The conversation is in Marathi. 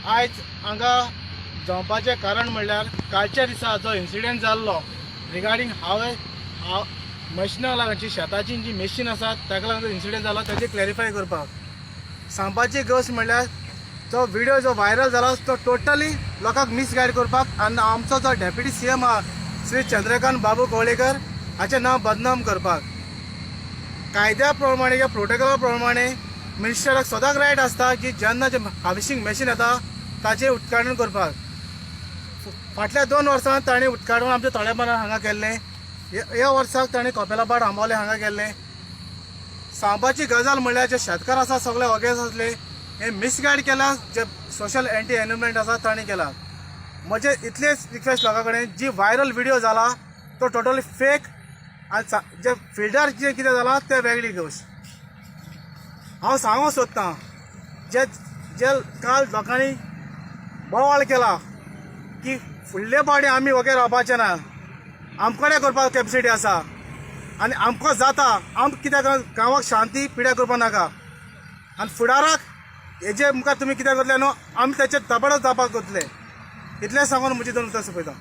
आयज हांगा जमपाचें कारण म्हणल्यार कालच्या दिसा जो इन्सिडेंट जाल्लो रिगार्डींग हांव मशिनां लागून शेताची जी मशीन आसात ताका लागून जो इन्सिडेंट जालो ताजें क्लॅरिफाय करपाक सांगपाची गोश्ट म्हणल्यार जो व्हिडिओ जो व्हायरल जाला तो टोटली लोकांक मिसगायड करपाक आनी आमचो जो डेप्युटी CM आहा श्री चंद्रकांत बाबू कवळेकर हाचें नांव बदनाम करपाक कायद्या प्रमाणे किंवा प्रोटोकॉला प्रमाणे मिनिस्टराक सदांच रायट आसता की जेन्ना जे हार्वेस्टिंग मशीन येता ताचें उदघाटन करपाक फाटल्या 2 वर्सां ताणें उदघाटन आमच्या तळेपणां हांगा केल्लें ह्या वर्साक ताणें कपेलापाड आंबोले हांगा केल्लें सांगपाची गजाल म्हणल्यार जे शेतकार आसा सगळे वगेस आसले हे मिसगायड केला जे सोशल एंटी एनवायरमेंट आसा ताणें केला म्हजे इतलेच रिक्वेस्ट लोकां कडेन जी व्हायरल व्हिडिओ जाला तो टोटली फेक आनी जे फिल्डार जे कितें जालां तें वेगळी गोश्ट हांव सांगूंक सोदतां जे जे काल लोकांनी बोवाळ केला की फुडले पावटी आमी वगैरे रावपाचे ना आमकडे करपाक कॅपेसिटी आसा आनी आमकां जाता आम कित्याक गांवाक शांती पिड्यार करपा नाका आनी फुडाराक हेजे मुखार तुमी कितें करतले न्हू आमी तेचे दबाडच जावपाक करतले इतलें सांगून म्हजी दोन उतर सोंपयता.